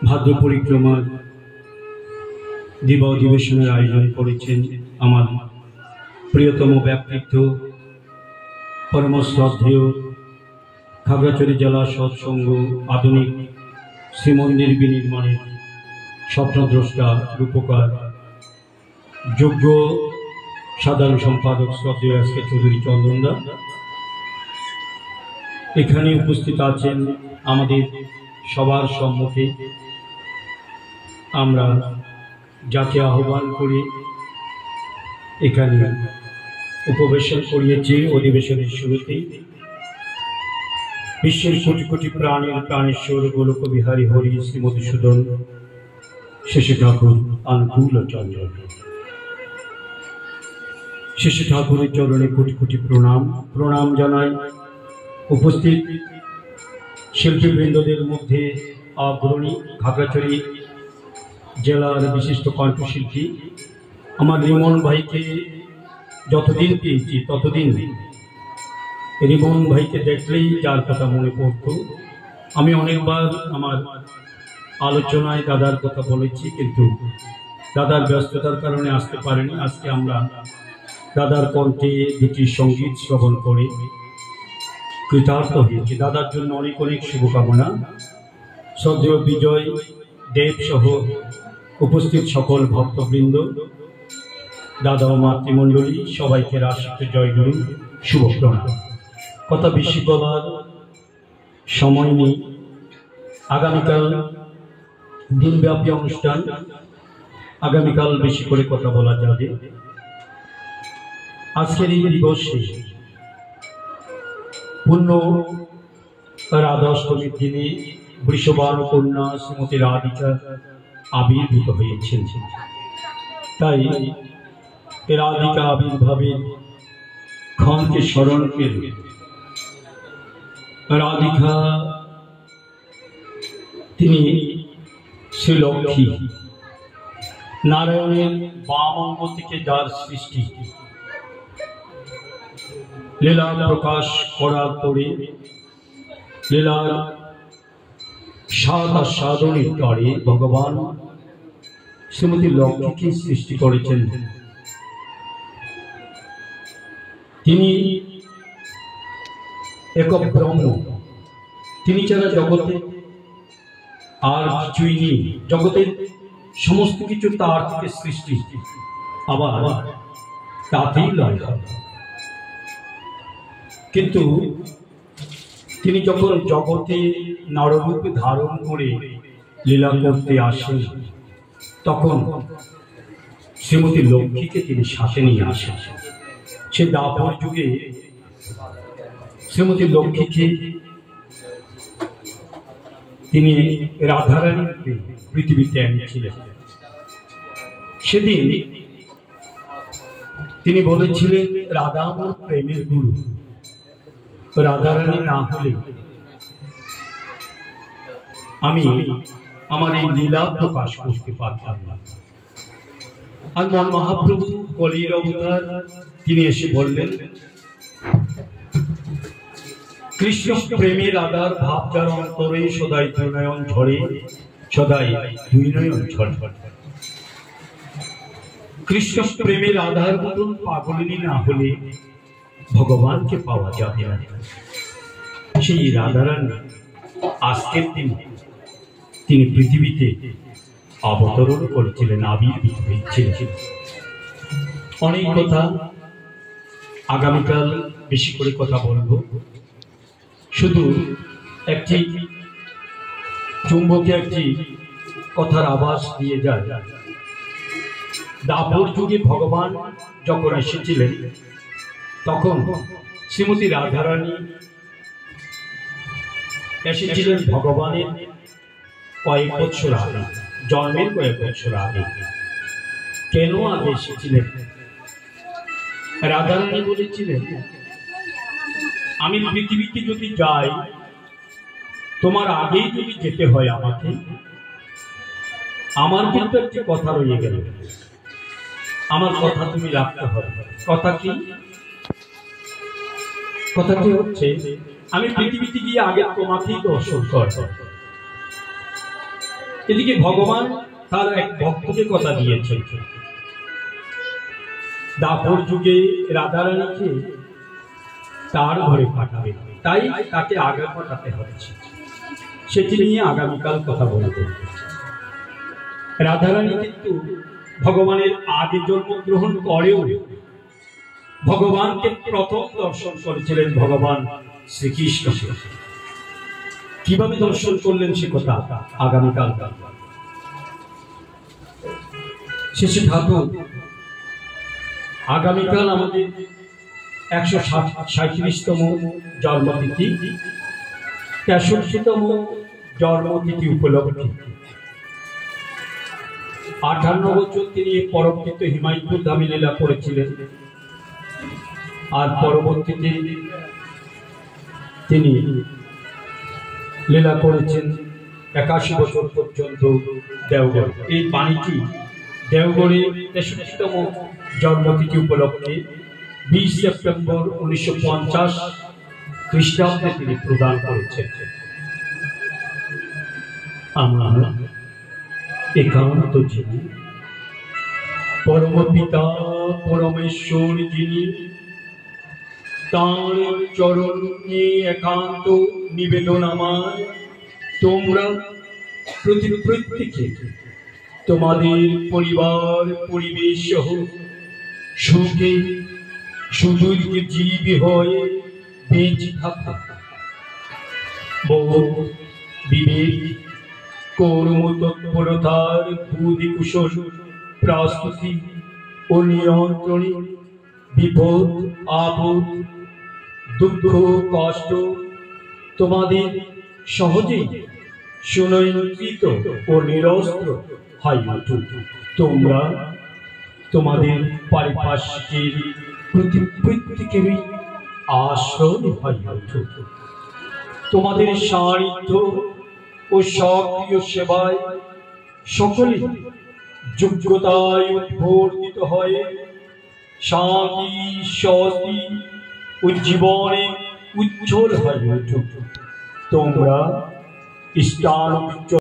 ভাদ্র পরিক্রমার দিবা অধিবেশনের আয়োজন করেছেন আমার প্রিয়তম ব্যক্তিত্ব পরম শ্রদ্ধেয় খাগড়াছড়ি জেলা সৎসঙ্গ আধুনিক শ্রীমন্দির বিনির্মাণের স্বপ্নদ্রষ্টা রূপকার যোগ্য সাধারণ সম্পাদক শ্রদ্ধেয় এস কে চৌধুরী চন্দনদা। এখানে উপস্থিত আছেন আমাদের সবার সম্মুখে আমরা যাকে আহ্বান করে এখানে উপবেশন করিয়েছি অধিবেশনের শুরুতেই বিশ্বের কোটি কোটি প্রাণীর প্রাণেশ্বর গোলক বিহারী হরি শ্রী মধুসূদন শেষে ঠাকুর আনুকূল চন্দ্র। শেষে ঠাকুরের চরণে কোটি কোটি প্রণাম জানাই। উপস্থিত শিল্পীবৃন্দদের মধ্যে অগ্রণী খাগড়াছড়ি জেলার বিশিষ্ট কণ্ঠশিল্পী আমার রিমন ভাইকে যতদিন পেয়েছি ততদিন রিমন ভাইকে দেখলেই যার কথা মনে পড়ত। আমি অনেকবার আমার আলোচনায় দাদার কথা বলেছি, কিন্তু দাদার ব্যস্ততার কারণে আসতে পারেনি। আজকে আমরা দাদার কণ্ঠে দুটি সঙ্গীত শ্রবণ করে কৃতার্থ হয়েছি। দাদার জন্য অনেক অনেক শুভকামনা। শ্রদ্ধেয় বিজয় দেব সহ উপস্থিত সকল ভক্তবৃন্দ, দাদা ও মাতৃমণ্ডলী সবাইকে রাষ্ট্র জয়গুরু শুভ প্রণাম। কথা বেশি বলার সময় নেই। আগামীকাল দিনব্যাপী অনুষ্ঠান, আগামীকাল বেশি করে কথা বলা যাবে। আজকের এই দিবসে পূর্ণ রাধাষ্টমীর দিনে বৃষবান কন্যা শ্রীমতী রাধিকা আবির্ভূত হয়েছেন। তাই রাধিকা আবির্ভাবের ক্ষণকে স্মরণ করে রাধিকা তিনি শ্রীলক্ষ্মী, নারায়ণের বাম অঙ্গ থেকে যার সৃষ্টি, লীলা প্রকাশ করার পরে লীলার সাধা সাধনের তরে ভগবান শ্রীমতী লক্ষ্মীকে সৃষ্টি করেছেন। তিনি এক ব্রহ্ম, তিনি ছাড়া জগতে আর কিছুই নেই। জগতের সমস্ত কিছু তার থেকে সৃষ্টি, আবার তাতেই লয়। কিন্তু তিনি যখন জগতে নররূপ ধারণ করে লীলা করতে আসেন, তখন শ্রীমতী লক্ষ্মীকে তিনি সাথে নিয়ে আসেন। সে দ্বাপর যুগে শ্রীমতী লক্ষ্মীকে তিনি রাধারানী পৃথিবীতে এনেছিলেন। সেদিন তিনি বলেছিলেন, রাধা আমার প্রেমের গুরু, রাধারানী না হলে আমি আমার এই লীলা প্রকাশ করতে পারতাম না। আর মন মহাপ্রভু কলির অবতার, তিনি এসে বললেন, কৃষ্ণ প্রেমী রাধার ভাব যার অন্তরে সদাই দুই নয়ন ঝরে, সদাই দুই নয়ন ঝরে। কৃষ্ণ প্রেমী রাধার মতন পাগলিনী না হলে ভগবানকে পাওয়া যাবে না। সেই রাধারানী আজকের দিনে তিনি পৃথিবীতে অবতরণ করেছিলেন, আবির্ভূত হয়েছিলেন। অনেক কথা আগামীকাল বেশি করে কথা বলবো। শুধু একটি চুম্বকে একটি কথার আভাস দিয়ে যায়। দ্বাপর যুগে ভগবান যখন এসেছিলেন, তখন শ্রীমতী রাধারানী এসেছিলেন ভগবানের কয়েক বছর আগে, জন্মের কয়েক বছর আগে। কেন আগে এসেছিলেন? রাধারানী বলেছিলেন, আমি পৃথিবীতে যদি যাই, তোমার আগেই যদি যেতে হয় আমাকে, আমার কিন্তু একটি কথা রয়ে গেল, আমার কথা তুমি রাখতে হবে। কথা কি? কথাটি হচ্ছে, আমি পৃথিবীতে গিয়ে আগে তোমাকেই দর্শন করব। এদিকে ভগবান তার এক ভক্তকে কথা দিয়েছে, দাপর যুগে রাধারানীকে তার ঘরে পাঠাবে, তাই তাকে আগে পাঠাতে হচ্ছে। সেটি নিয়ে আগামীকাল কথা বলব। রাধারানী কিন্তু ভগবানের আগে জন্মগ্রহণ করেও ভগবানকে প্রথম দর্শন করেছিলেন ভগবান শ্রীকৃষ্ণ। কিভাবে দর্শন করলেন সে কথা আগামীকাল। শেষে ঠাকুর আগামীকাল আমাদের 137তম জন্মতিথি, 63তম জন্মতিথি উপলক্ষে 58 বছর তিনি পরবর্তীত হিমায়তপুর ধামে লীলা করেছিলেন, আর পরবর্তীতে তিনি লীলা করেছেন 81 বছর পর্যন্ত দেওঘর। এই বাণীটি দেওঘরে 63তম জন্মতিথি উপলক্ষে 20 সেপ্টেম্বর 1950 খ্রিস্টাব্দে তিনি প্রদান করেছেন। আমরা একান্ত যিনি পরম পিতা পরমেশ্বর, যিনি তাঁর চরণে একান্ত নিবেদন আমার, তোমরা প্রত্যেকে তোমাদের পরিবার পরিবেশ সহ সুখে সুদীর্ঘ জীবী হয়ে বেঁচে থাকা, বোধ বিবেক কর্ম তৎপরতার বুদ্ধি কুশল প্রস্তুতি ও নিয়ন্ত্রণে বিপদ আপদ দুঃখ কষ্ট তোমাদের সহজেই সুনিয়ন্ত্রিত ও নিরস্ত্র হয় উঠুক। তোমরা তোমাদের পারিপার্শ্বিকের প্রত্যেকেরই আশ্রয় হয় উঠুক। তোমাদের সান্নিধ্য ও সক্রিয় সেবায় সকলে যোগ্যতায় উদ্বর্ধিত হয়ে শান্তি স্বস্তি ও জীবনে উজ্জ্বল হয়ে উঠুক। তোমরা স্থান